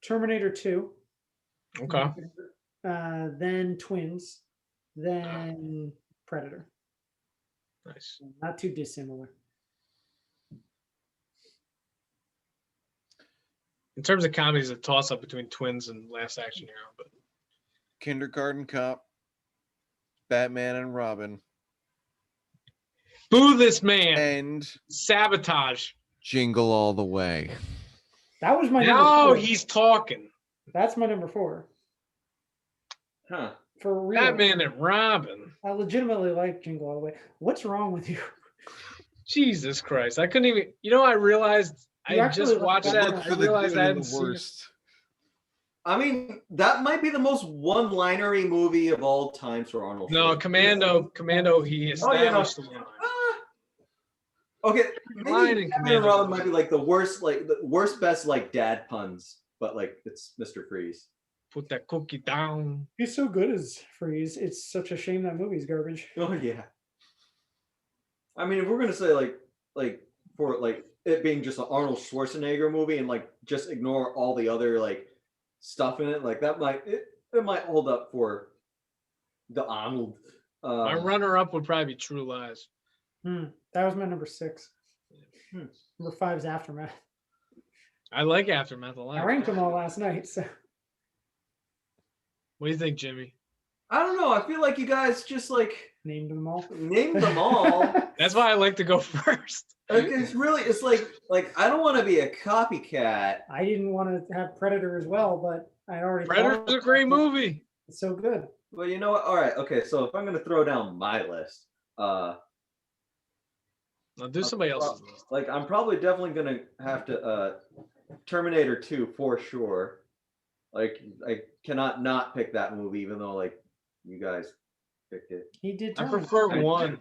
Speaker 2: Terminator 2.
Speaker 3: Okay.
Speaker 2: Then Twins. Then Predator.
Speaker 3: Nice.
Speaker 2: Not too dissimilar.
Speaker 3: In terms of comedies, a toss up between Twins and Last Action Hero, but
Speaker 1: Kindergarten Cop, Batman and Robin,
Speaker 3: boo this man.
Speaker 1: and
Speaker 3: Sabotage.
Speaker 1: Jingle All the Way.
Speaker 2: That was my number
Speaker 3: No,
Speaker 2: 4.
Speaker 3: he's talking.
Speaker 2: That's my number 4.
Speaker 4: Huh.
Speaker 2: For real.
Speaker 3: Batman and Robin.
Speaker 2: I legitimately like Jingle All the Way. What's wrong with you?
Speaker 3: Jesus Christ. I couldn't even, I realized
Speaker 2: You
Speaker 3: I
Speaker 2: actually
Speaker 3: just
Speaker 2: like
Speaker 3: watched
Speaker 2: Batman.
Speaker 3: that.
Speaker 2: Look
Speaker 3: I
Speaker 1: For the
Speaker 3: realized
Speaker 1: good
Speaker 3: I
Speaker 1: and
Speaker 3: hadn't
Speaker 1: the
Speaker 3: seen it.
Speaker 1: worst.
Speaker 4: I mean, that might be the most one-linery movie of all times for Arnold.
Speaker 3: No,
Speaker 4: Schwarzenegger.
Speaker 3: Commando, he established the line.
Speaker 4: Okay,
Speaker 3: Line
Speaker 4: maybe
Speaker 3: in
Speaker 4: Batman and
Speaker 3: Commando.
Speaker 4: Robin might be like the worst best like dad puns, but like it's Mr. Freeze.
Speaker 3: Put that cookie down.
Speaker 2: He's so good as Freeze. It's such a shame that movie's garbage.
Speaker 4: Oh yeah. I mean, if we're gonna say like for like it being just an Arnold Schwarzenegger movie and like just ignore all the other like stuff in it, like that might it might hold up for the Arnold.
Speaker 3: My runner-up would probably be True Lies.
Speaker 2: That was my number 6. Number 5 is Aftermath.
Speaker 3: I like Aftermath a lot.
Speaker 2: I ranked them all last night. So
Speaker 3: What do you think, Jimmy?
Speaker 4: I don't know. I feel like you guys just like
Speaker 2: named them all.
Speaker 4: named them all.
Speaker 3: That's why I like to go first.
Speaker 4: Like, it's like I don't want to be a copycat.
Speaker 2: I didn't want to have Predator as well, but I already.
Speaker 3: Predator's a great movie.
Speaker 2: It's so good.
Speaker 4: Well, you know what? All right. Okay. So if I'm gonna throw down my list,
Speaker 3: I'll do somebody else's list.
Speaker 4: like I'm probably definitely gonna have to Terminator 2 for sure. Like I cannot not pick that movie, even though like you guys picked it.
Speaker 2: He did.
Speaker 3: I prefer 1.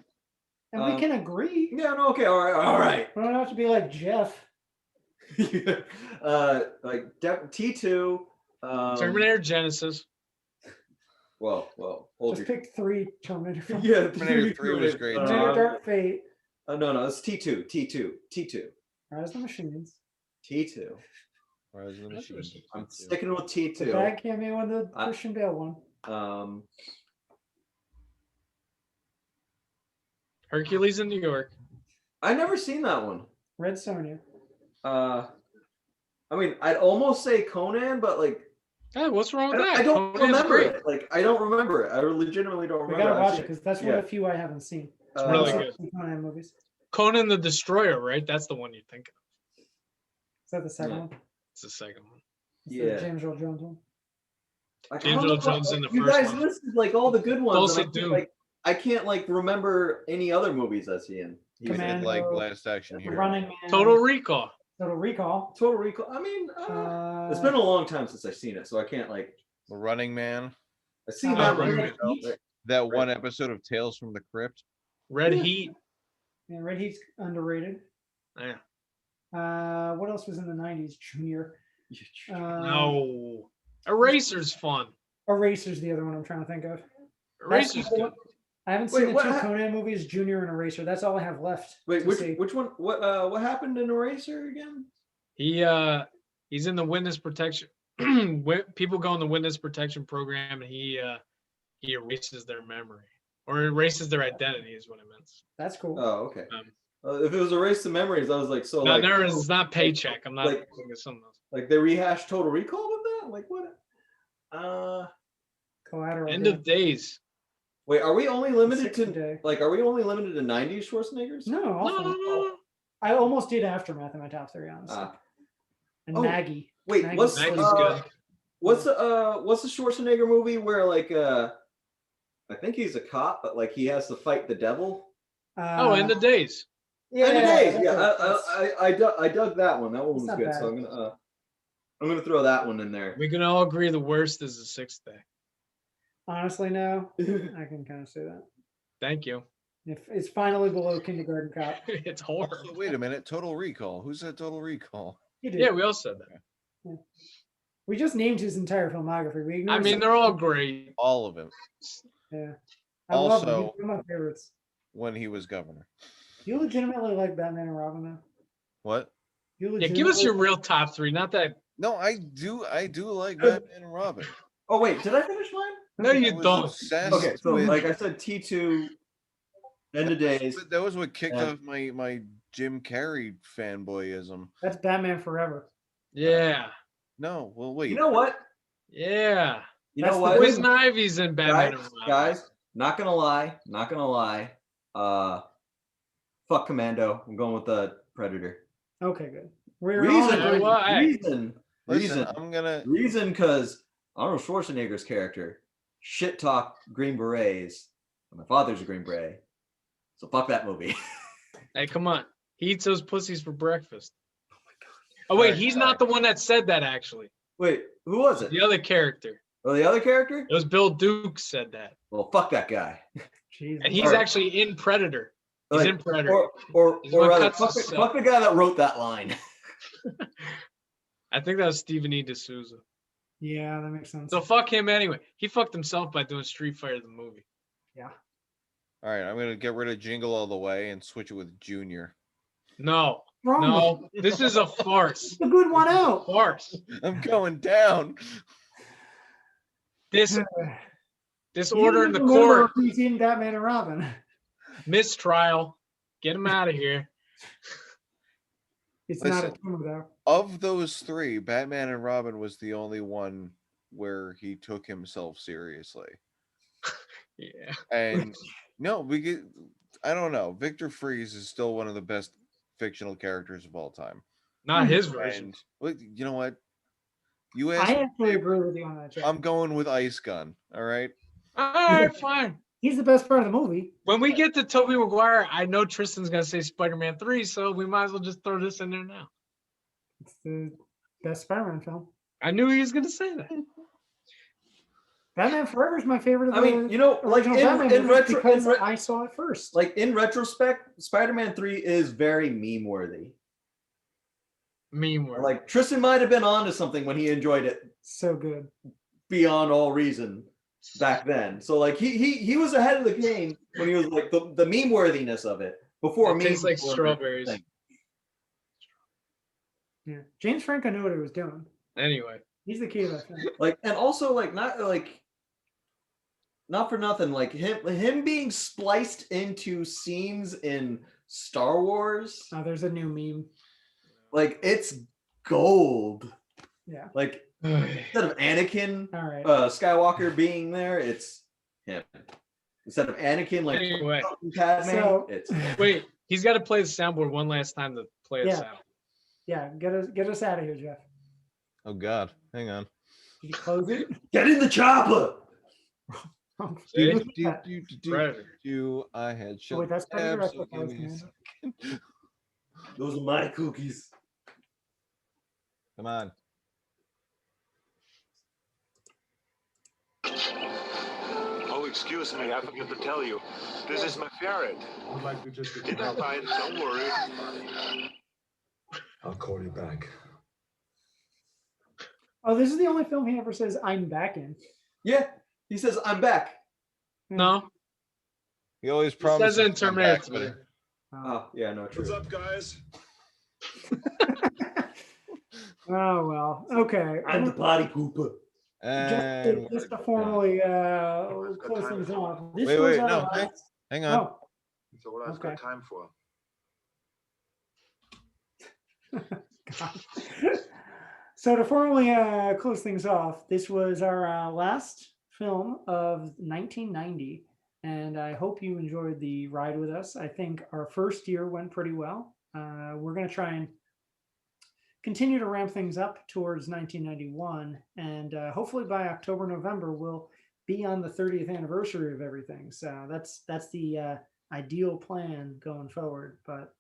Speaker 2: And we can agree.
Speaker 4: Yeah. No. Okay. All right.
Speaker 2: We don't have to be like Jeff.
Speaker 4: Like T2.
Speaker 3: Terminator Genesis.
Speaker 4: Well. Hold
Speaker 2: Just
Speaker 4: your.
Speaker 2: pick 3 Terminator films.
Speaker 4: Yeah.
Speaker 1: Terminator 3 was great.
Speaker 2: Terminator Dark Fate.
Speaker 4: No. It's T2.
Speaker 2: Rise of the Machines.
Speaker 4: T2.
Speaker 1: Rise of the Machines.
Speaker 4: I'm sticking with
Speaker 2: The
Speaker 4: T2.
Speaker 2: bad cameo in the Christian Bale one.
Speaker 3: Hercules in New York.
Speaker 4: I never seen that one.
Speaker 2: Red Sonja.
Speaker 4: I mean, I'd almost say Conan, but like
Speaker 3: Hey, what's wrong with that?
Speaker 4: I don't
Speaker 3: Conan's
Speaker 4: remember
Speaker 3: great.
Speaker 4: it. Like I don't remember it. I legitimately don't
Speaker 2: We
Speaker 4: remember.
Speaker 2: gotta
Speaker 4: I've
Speaker 2: watch it
Speaker 4: seen-
Speaker 2: because that's one of the few I haven't seen.
Speaker 4: It's
Speaker 3: really
Speaker 2: I
Speaker 3: good.
Speaker 2: see Conan movies.
Speaker 3: Conan the Destroyer, right? That's the one you think of.
Speaker 2: Is that the second
Speaker 4: Yeah.
Speaker 2: one?
Speaker 3: It's the second one.
Speaker 2: It's the
Speaker 4: Yeah.
Speaker 2: James Earl Jones one.
Speaker 4: Like,
Speaker 3: James
Speaker 4: I don't
Speaker 3: Earl
Speaker 4: know,
Speaker 3: Jones in the
Speaker 4: you
Speaker 3: first
Speaker 4: guys
Speaker 3: one.
Speaker 4: listed like all the good ones.
Speaker 3: Dulce
Speaker 4: and
Speaker 3: Doom.
Speaker 4: like I can't like remember any other movies I've seen.
Speaker 1: You did
Speaker 2: Commando,
Speaker 1: like Last Action
Speaker 2: The
Speaker 1: Hero.
Speaker 2: Running Man.
Speaker 3: Total Recall.
Speaker 2: Total Recall.
Speaker 4: Total Recall. I mean, it's been a long time since I've seen it, so I can't like.
Speaker 1: The Running Man.
Speaker 4: I've seen
Speaker 3: Uh,
Speaker 4: that
Speaker 3: Red
Speaker 4: movie.
Speaker 2: Heat.
Speaker 1: That one episode of Tales from the Crypt.
Speaker 3: Red Heat.
Speaker 2: Yeah, Red Heat's underrated.
Speaker 3: Yeah.
Speaker 2: What else was in the 90s? Junior.
Speaker 3: No. Eraser's fun.
Speaker 2: Eraser's the other one I'm trying to think of.
Speaker 3: Eraser's good.
Speaker 2: I haven't
Speaker 4: Wait,
Speaker 2: seen the
Speaker 4: what
Speaker 2: 2
Speaker 4: hap-
Speaker 2: Conan movies, Junior and Eraser. That's all I have left.
Speaker 4: Wait,
Speaker 2: to see.
Speaker 4: which one? What happened in Eraser again?
Speaker 3: He's in the witness protection. People go in the witness protection program, and he erases their memory or erases their identity, is what it means.
Speaker 2: That's cool.
Speaker 4: Oh, okay. If it was Erase the Memories, I was like, so
Speaker 3: No,
Speaker 4: like,
Speaker 3: there is not Paycheck. I'm not
Speaker 4: like-
Speaker 3: thinking of something else.
Speaker 4: like they rehashed Total Recall with that? Like what?
Speaker 2: Collateral.
Speaker 3: End of Days.
Speaker 4: Wait, are we only limited
Speaker 2: 60
Speaker 4: to
Speaker 2: Day.
Speaker 4: like? Are we only limited to 90s Schwarzeneggers?
Speaker 2: No,
Speaker 3: No,
Speaker 2: also,
Speaker 3: no, no.
Speaker 2: I almost did Aftermath in my top 3, honestly. And
Speaker 4: Oh,
Speaker 2: Maggie.
Speaker 4: Wait,
Speaker 2: Maggie's
Speaker 4: what's
Speaker 3: Maggie's good.
Speaker 4: what's the Schwarzenegger movie where like I think he's a cop, but like he has to fight the devil?
Speaker 3: End of Days.
Speaker 2: Yeah,
Speaker 4: End of Days.
Speaker 2: that's
Speaker 4: Yeah,
Speaker 2: it.
Speaker 4: I dug that one. That one was
Speaker 2: It's not
Speaker 4: good.
Speaker 2: bad.
Speaker 4: So I'm gonna throw that one in there.
Speaker 3: We can all agree the worst is the Sixth Day.
Speaker 2: Honestly, no. I can kind of say that.
Speaker 3: Thank you.
Speaker 2: If it's finally below Kindergarten Cop.
Speaker 3: It's horrible.
Speaker 1: So wait a minute. Total Recall. Who said Total Recall?
Speaker 2: He did.
Speaker 3: Yeah, we all said that.
Speaker 2: We just named his entire filmography. We
Speaker 3: I
Speaker 2: ignored
Speaker 3: mean,
Speaker 2: some-
Speaker 3: they're all great.
Speaker 1: All of him.
Speaker 2: Yeah. I love him.
Speaker 1: Also-
Speaker 2: He's one of my favorites.
Speaker 1: When he was governor.
Speaker 2: You legitimately like Batman and Robin, though?
Speaker 1: What?
Speaker 2: You
Speaker 3: Yeah, give us your
Speaker 2: legitimately-
Speaker 3: real top 3, not that.
Speaker 1: No, I do like Batman and Robin.
Speaker 4: Oh wait, did I finish mine?
Speaker 3: No,
Speaker 1: I
Speaker 3: you
Speaker 1: was
Speaker 3: don't.
Speaker 1: obsessed
Speaker 4: Okay, so
Speaker 1: with-
Speaker 4: like I said, T2, End of Days.
Speaker 1: That was what kicked
Speaker 4: Yeah.
Speaker 1: off my Jim Carrey fanboyism.
Speaker 2: That's Batman Forever.
Speaker 3: Yeah.
Speaker 1: No, well, wait.
Speaker 4: You know what?
Speaker 3: Yeah.
Speaker 4: You
Speaker 2: That's
Speaker 4: know
Speaker 2: the
Speaker 4: what?
Speaker 3: Poison Ivy's in Batman. and Robin.
Speaker 4: Guys, not gonna lie. Fuck Commando. I'm going with the Predator.
Speaker 2: Okay, good. We're
Speaker 4: Reason,
Speaker 2: all
Speaker 3: You know what? Hey.
Speaker 1: Listen, I'm gonna.
Speaker 4: reason, because Arnold Schwarzenegger's character shit talk Green Berets. And my father's a Green Beret, so fuck that movie.
Speaker 3: Hey, come on. He eats those pussies for breakfast. Oh, wait,
Speaker 4: Alright,
Speaker 3: he's not the one that said that, actually.
Speaker 4: Wait, who was it?
Speaker 3: The other character.
Speaker 4: Oh, the other character?
Speaker 3: It was Bill Duke said that.
Speaker 4: Well, fuck that guy.
Speaker 2: Jesus.
Speaker 3: And he's
Speaker 4: Alright.
Speaker 3: actually in Predator. He's
Speaker 4: Like,
Speaker 3: in Predator.
Speaker 4: or
Speaker 3: He's one
Speaker 4: rather,
Speaker 3: cuts
Speaker 4: fuck,
Speaker 3: his
Speaker 4: fuck the guy that wrote that line.
Speaker 3: I think that was Stephen E. D'Souza.
Speaker 2: Yeah, that makes sense.
Speaker 3: So fuck him anyway. He fucked himself by doing Street Fighter the movie.
Speaker 2: Yeah.
Speaker 1: All right, I'm gonna get rid of Jingle All the Way and switch it with Junior.
Speaker 3: No,
Speaker 2: Wrong with
Speaker 3: no, this is a farce.
Speaker 2: a good one out.
Speaker 3: Farce.
Speaker 1: I'm going down.
Speaker 3: This Disorder in the
Speaker 2: Remember
Speaker 3: court.
Speaker 2: He's in Batman and Robin.
Speaker 3: Mistrial. Get him out of here.
Speaker 2: It's not a
Speaker 1: Listen.
Speaker 2: tumor though.
Speaker 1: Of those three, Batman and Robin was the only one where he took himself seriously.
Speaker 3: Yeah.
Speaker 1: And no, I don't know. Victor Fries is still one of the best fictional characters of all time.
Speaker 3: Not his version.
Speaker 1: And well, you know what? You
Speaker 2: I
Speaker 1: asked me,
Speaker 2: actually agree with you on that, Jeff.
Speaker 1: I'm going with Ice Gun. All right.
Speaker 3: All right, fine.
Speaker 2: He's the best part of the movie.
Speaker 3: When we get to Tobey Maguire, I know Tristan's gonna say Spider-Man 3, so we might as well just throw this in there now.
Speaker 2: It's the best Spider-Man film.
Speaker 3: I knew he was gonna say that.
Speaker 2: Batman Forever is my favorite. Of
Speaker 4: I mean, you know, like
Speaker 2: original
Speaker 4: in
Speaker 2: Batman movies because
Speaker 4: retro,
Speaker 2: I saw it first.
Speaker 4: like in retrospect, Spider-Man 3 is very meme worthy.
Speaker 3: Meme word.
Speaker 4: Like Tristan might have been onto something when he enjoyed it
Speaker 2: So good.
Speaker 4: beyond all reason back then. So like he was ahead of the game when he was like the meme worthiness of it before
Speaker 3: It
Speaker 4: memes
Speaker 3: tastes like
Speaker 4: were a
Speaker 3: strawberries.
Speaker 4: thing.
Speaker 2: Yeah, James Franco knew what he was doing.
Speaker 3: Anyway,
Speaker 2: He's the key to that film.
Speaker 4: Like, and also like not for nothing, like him being spliced into scenes in Star Wars,
Speaker 2: Oh, there's a new meme.
Speaker 4: like it's gold.
Speaker 2: Yeah.
Speaker 4: Like instead of Anakin
Speaker 2: All right.
Speaker 4: Skywalker being there, it's him. Instead of Anakin like
Speaker 3: Anyway.
Speaker 4: Padme,
Speaker 2: So-
Speaker 4: it's
Speaker 3: wait, he's got to play the soundboard one last time to play us
Speaker 2: Yeah.
Speaker 3: out.
Speaker 2: Yeah, get us out of here, Jeff.
Speaker 1: Oh God, hang on.
Speaker 2: Did you close it?
Speaker 4: get in the chopper.
Speaker 3: See? Predator.
Speaker 1: I had shut.
Speaker 2: wait, that's Predator? I
Speaker 1: tabs, so
Speaker 2: thought that was
Speaker 1: give me a
Speaker 2: Commando.
Speaker 1: second.
Speaker 4: Those are my cookies.
Speaker 1: Come on.
Speaker 5: Oh, excuse me, I forgot to tell you. This is my ferret.
Speaker 6: Would like to just
Speaker 5: Did I find it? Don't worry.
Speaker 6: I'll call you back.
Speaker 2: Oh, this is the only film he ever says "I'm back" in.
Speaker 4: Yeah, he says I'm back.
Speaker 3: No,
Speaker 1: He always
Speaker 3: he
Speaker 1: promises.
Speaker 3: says in
Speaker 1: to come back,
Speaker 3: Terminator.
Speaker 1: but
Speaker 4: Oh yeah, no, true.
Speaker 6: What's up, guys?
Speaker 2: Oh well. Okay.
Speaker 4: I'm the body pooper.
Speaker 1: And
Speaker 2: Just to formally close things off. This
Speaker 1: Wait,
Speaker 2: was
Speaker 1: wait,
Speaker 2: our
Speaker 1: no,
Speaker 2: last-
Speaker 1: hang on.
Speaker 2: Oh,
Speaker 5: That's all I've
Speaker 2: Okay.
Speaker 5: got time for.
Speaker 2: God. So to formally close things off, this was our last film of 1990, and I hope you enjoyed the ride with us. I think our first year went pretty well. We're going to try and continue to ramp things up towards 1991, and hopefully by October, November, we'll be on the 30th anniversary of everything. So that's the ideal plan going forward. But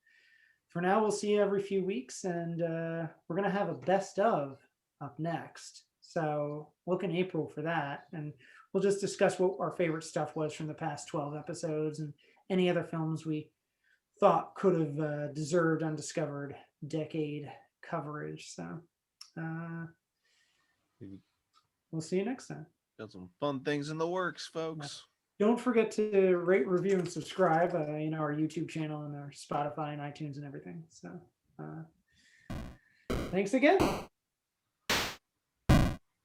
Speaker 2: for now, we'll see you every few weeks, and we're going to have a best of up next. So look in April for that, and we'll just discuss what our favorite stuff was from the past 12 episodes and any other films we thought could have deserved Undiscovered decade coverage. So we'll see you next time.
Speaker 1: got some fun things in the works, folks.
Speaker 2: Don't forget to rate, review, and subscribe. Our YouTube channel and our Spotify and iTunes and everything. So, thanks again.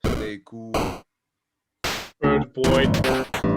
Speaker 1: Stay cool.
Speaker 3: Bird boy.